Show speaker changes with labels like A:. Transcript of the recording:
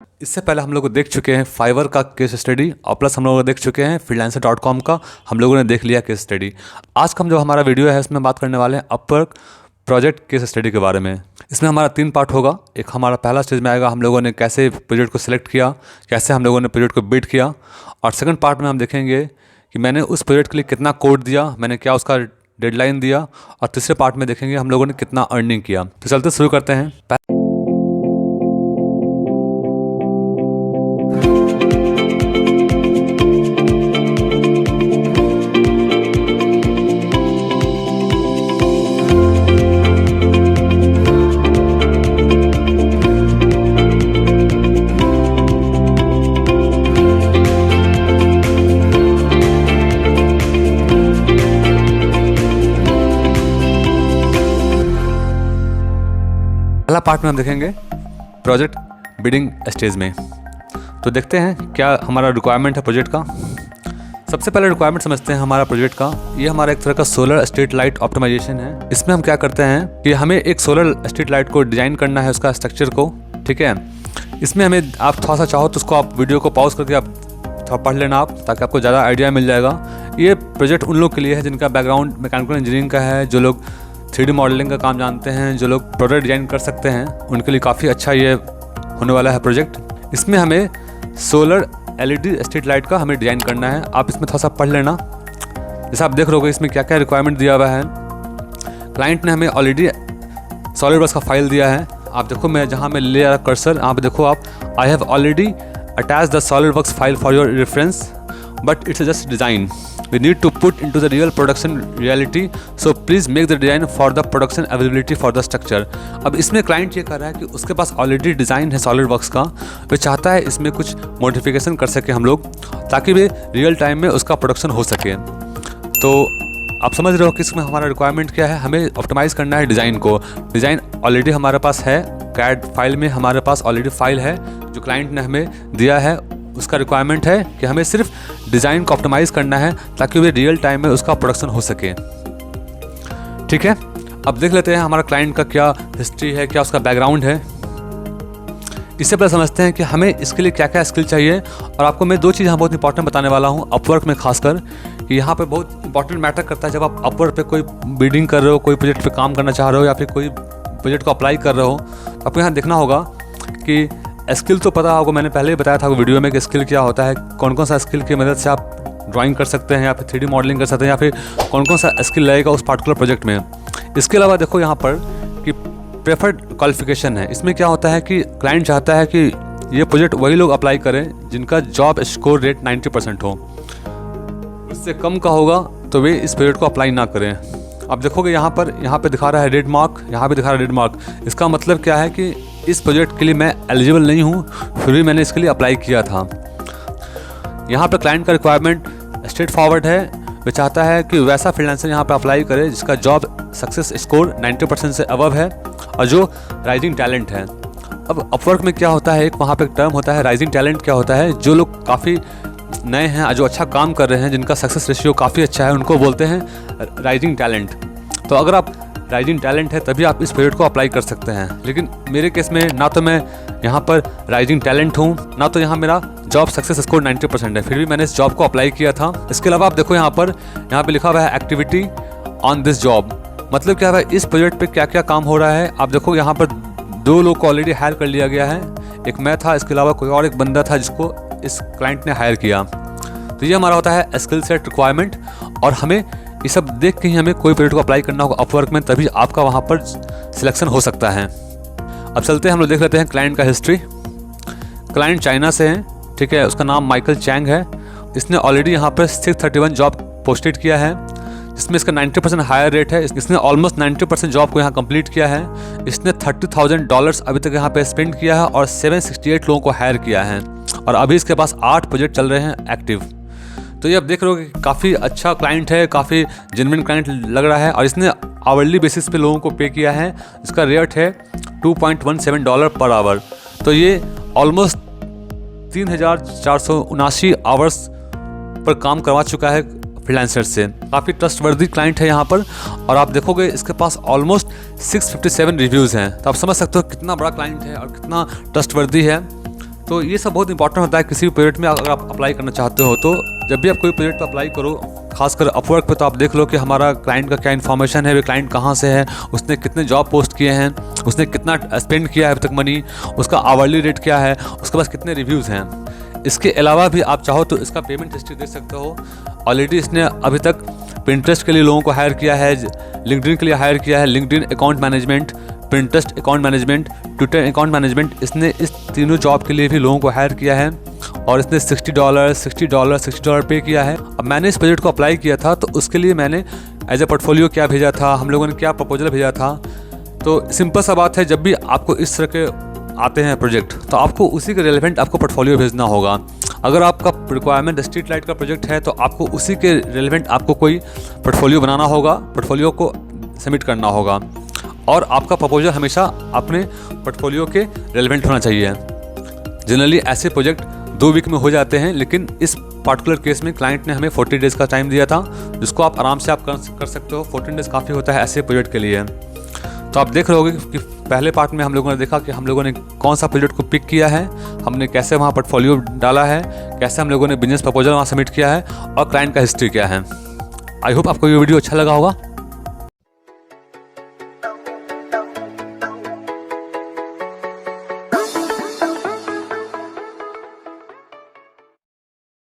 A: इससे पहले हम लोग देख चुके हैं फाइवर का केस स्टडी और प्लस हम लोग देख चुके हैं freelancer.com का हम लोगों ने देख लिया केस स्टडी। आज का जो हमारा वीडियो है इसमें बात करने वाले हैं अपवर्क प्रोजेक्ट केस स्टडी के बारे में। इसमें हमारा 3 पार्ट होगा। एक हमारा पहला स्टेज में आएगा हम लोगों ने कैसे प्रोजेक्ट को सिलेक्ट किया, कैसे हम लोगों ने प्रोजेक्ट को बिल्ड किया, और सेकंड पार्ट में हम देखेंगे कि मैंने उस प्रोजेक्ट के लिए कितना कोड दिया, मैंने क्या उसका डेडलाइन दिया, और तीसरे पार्ट में देखेंगे हम लोगों ने कितना अर्निंग किया। तो चलते शुरू करते हैं। पहला पार्ट में हम देखेंगे प्रोजेक्ट बिल्डिंग स्टेज में। तो देखते हैं क्या हमारा रिक्वायरमेंट है प्रोजेक्ट का। सबसे पहले रिक्वायरमेंट समझते हैं हमारा प्रोजेक्ट का। ये हमारा एक तरह का सोलर स्ट्रीट लाइट ऑप्टिमाइजेशन है। इसमें हम क्या करते हैं कि हमें एक सोलर स्ट्रीट लाइट को डिजाइन करना है, उसका स्ट्रक्चर को, ठीक है। इसमें हमें आप थोड़ा सा चाहो तो उसको आप वीडियो को पॉज करके आप थोड़ा पढ़ लेना आप, ताकि आपको ज़्यादा आइडिया मिल जाएगा। ये प्रोजेक्ट उन लोग के लिए है जिनका बैकग्राउंड मैकेनिकल इंजीनियरिंग का है, जो लोग 3D मॉडलिंग का काम जानते हैं, जो लोग प्रोडक्ट डिजाइन कर सकते हैं, उनके लिए काफ़ी अच्छा ये होने वाला है प्रोजेक्ट। इसमें हमें सोलर LED स्ट्रीट लाइट का हमें डिज़ाइन करना है। आप इसमें थोड़ा सा पढ़ लेना। जैसे आप देख रहोगे इसमें क्या क्या रिक्वायरमेंट दिया हुआ है। क्लाइंट ने हमें ऑलरेडी सॉलिडवर्क्स का फाइल दिया है। आप देखो, मैं जहाँ मैं ले आ रहा कर्सर, यहाँ पे देखो आप, I have already attach the SolidWorks file for your reference but it's just design, we need to put into the real production reality, so please make the design for the production availability for the structure। अब इसमें client ये कर रहा है कि उसके पास already design है SolidWorks का, वो चाहता है इसमें कुछ मॉडिफिकेशन कर सके हम लोग, ताकि वे रियल टाइम में उसका प्रोडक्शन हो सके। तो आप समझ रहे हो कि इसमें हमारा रिक्वायरमेंट क्या है। हमें ऑप्टिमाइज़ करना है डिज़ाइन को। डिज़ाइन ऑलरेडी हमारे पास है, कैड फाइल में हमारे पास ऑलरेडी फाइल है जो क्लाइंट ने हमें दिया है। उसका रिक्वायरमेंट है कि हमें सिर्फ डिज़ाइन को ऑप्टिमाइज़ करना है ताकि वे रियल टाइम में उसका प्रोडक्शन हो सके, ठीक है। अब देख लेते हैं हमारा क्लाइंट का क्या हिस्ट्री है, क्या उसका बैकग्राउंड है। इससे पहले समझते हैं कि हमें इसके लिए क्या क्या स्किल चाहिए। और आपको मैं 2 चीज़ यहाँ बहुत इंपॉर्टेंट बताने वाला हूँ अपवर्क में, खासकर कि यहाँ पे बहुत इंपॉर्टेंट मैटर करता है। जब आप अपवर्क पे कोई बिल्डिंग कर रहे हो, कोई प्रोजेक्ट पे काम करना चाह रहे हो, या फिर कोई प्रोजेक्ट को अप्लाई कर रहे हो, तो आपको यहाँ देखना होगा कि स्किल तो पता होगा, मैंने पहले ही बताया था वीडियो में कि स्किल क्या होता है, कौन कौन सा स्किल की मदद से आप ड्राइंग कर सकते हैं, या फिर 3D मॉडलिंग कर सकते हैं, या फिर कौन कौन सा स्किल लगेगा उस पार्टिकुलर प्रोजेक्ट में। इसके अलावा देखो यहाँ पर कि प्रेफर्ड क्वालिफिकेशन है। इसमें क्या होता है कि क्लाइंट चाहता है कि ये प्रोजेक्ट वही लोग अप्लाई करें जिनका जॉब स्कोर रेट 90% हो। उससे कम का होगा तो वे इस प्रोजेक्ट को अप्लाई ना करें। आप देखोगे यहाँ पे दिखा रहा है रेड मार्क, यहाँ पे दिखा रहा है रेड मार्क। इसका मतलब क्या है कि इस प्रोजेक्ट के लिए मैं एलिजिबल नहीं हूँ, फिर भी मैंने इसके लिए अप्लाई किया था। यहाँ पे क्लाइंट का रिक्वायरमेंट स्ट्रेट फॉरवर्ड है। वो चाहता है कि वैसा फ्रीलांसर यहाँ पे अप्लाई करे जिसका जॉब सक्सेस स्कोर 90% से अबव है और जो राइजिंग टैलेंट है। अब अपवर्क में क्या होता है, एक वहाँ पे एक टर्म होता है राइजिंग टैलेंट। क्या होता है, जो लोग काफ़ी नए हैं, जो अच्छा काम कर रहे हैं, जिनका सक्सेस रेशियो काफ़ी अच्छा है, उनको बोलते हैं राइजिंग टैलेंट। तो अगर आप राइजिंग टैलेंट है तभी आप इस प्रोजेक्ट को अप्लाई कर सकते हैं। लेकिन मेरे केस में ना तो मैं यहाँ पर राइजिंग टैलेंट हूँ, ना तो यहाँ मेरा जॉब सक्सेस स्कोर 90% है, फिर भी मैंने इस जॉब को अप्लाई किया था। इसके अलावा आप देखो यहाँ पे लिखा हुआ है एक्टिविटी ऑन दिस जॉब। मतलब क्या है, इस प्रोजेक्ट पे क्या क्या काम हो रहा है। आप देखो यहाँ पर 2 लोग को ऑलरेडी हायर कर लिया गया है। एक मैं था, इसके अलावा कोई और एक बंदा था जिसको इस क्लाइंट ने हायर किया। तो ये हमारा होता है स्किल सेट रिक्वायरमेंट। और हमें ये सब देख के ही हमें कोई प्रोजेक्ट को अप्लाई करना होगा अपवर्क में, तभी आपका वहाँ पर सिलेक्शन हो सकता है। अब चलते हैं, हम लोग देख लेते हैं क्लाइंट का हिस्ट्री। क्लाइंट चाइना से है, ठीक है। उसका नाम माइकल चैंग है। इसने ऑलरेडी यहाँ पर 631 जॉब पोस्टेड किया है, जिसमें इसका 90% हायर रेट है। इसने ऑलमोस्ट 90% जॉब को यहाँ कंप्लीट किया है। इसने $30,000 अभी तक यहाँ पे स्पेंड किया है और 768 लोगों को हायर किया है। और अभी इसके पास 8 प्रोजेक्ट चल रहे हैं एक्टिव। तो ये आप देख रहे हो कि काफ़ी अच्छा क्लाइंट है, काफ़ी जेन्युइन क्लाइंट लग रहा है। और इसने आवरली बेसिस पे लोगों को पे किया है। इसका रेट है $2.17 पर आवर। तो ये ऑलमोस्ट 3,479 आवर्स पर काम करवा चुका है फ्रीलांसर से। काफ़ी ट्रस्टवर्दी क्लाइंट है यहाँ पर। और आप देखोगे इसके पास ऑलमोस्ट 657 रिव्यूज़ हैं। तो आप समझ सकते हो कितना बड़ा क्लाइंट है और कितना ट्रस्टवर्दी है। तो ये सब बहुत इंपॉर्टेंट होता है किसी भी प्रोजेक्ट में अगर आप अप्लाई करना चाहते हो। तो जब भी आप कोई प्रोजेक्ट पर अप्लाई करो, खासकर अपवर्क पे, तो आप देख लो कि हमारा क्लाइंट का क्या इन्फॉर्मेशन है, वे क्लाइंट कहाँ से है, उसने कितने जॉब पोस्ट किए हैं, उसने कितना स्पेंड किया है अभी तक मनी, उसका आवरली रेट क्या है, उसके पास कितने रिव्यूज़ हैं। इसके अलावा भी आप चाहो तो इसका पेमेंट हिस्ट्री देख सकते हो। ऑलरेडी इसने अभी तक पिंटरेस्ट के लिए लोगों को हायर किया है, लिंक्डइन के लिए हायर किया है, LinkedIn account management, Pinterest account management, Twitter account management, इसने इस तीनों जॉब के लिए भी लोगों को हायर किया है और इसने $60 पे किया है। अब मैंने इस प्रोजेक्ट को अप्लाई किया था तो उसके लिए मैंने एज ए पोर्टफोलियो क्या भेजा था, हम लोगों ने क्या प्रपोजल भेजा था। तो सिंपल सा बात है, जब भी आपको इस तरह के आते हैं प्रोजेक्ट तो आपको उसी के रेलेवेंट आपको पोर्टफोलियो भेजना होगा। अगर आपका रिक्वायरमेंट स्ट्रीट लाइट का प्रोजेक्ट है तो आपको उसी के रेलेवेंट आपको कोई पोर्टफोलियो बनाना होगा, पोर्टफोलियो को सबमिट करना होगा और आपका प्रपोजल हमेशा अपने पोर्टफोलियो के रेलेवेंट होना चाहिए। जनरली ऐसे प्रोजेक्ट 2 वीक में हो जाते हैं, लेकिन इस पार्टिकुलर केस में क्लाइंट ने हमें 40 डेज़ का टाइम दिया था, जिसको आप आराम से आप कर सकते हो। 14 डेज़ काफ़ी होता है ऐसे प्रोजेक्ट के लिए। तो आप देख रहे होगे कि पहले पार्ट में हम लोगों ने देखा कि हम लोगों ने कौन सा प्रोजेक्ट को पिक किया है, हमने कैसे वहाँ पोर्टफोलियो डाला है, कैसे हम लोगों ने बिजनेस प्रपोजल वहाँ सबमिट किया है और क्लाइंट का हिस्ट्री क्या है। आई होप आपको ये वीडियो अच्छा लगा होगा।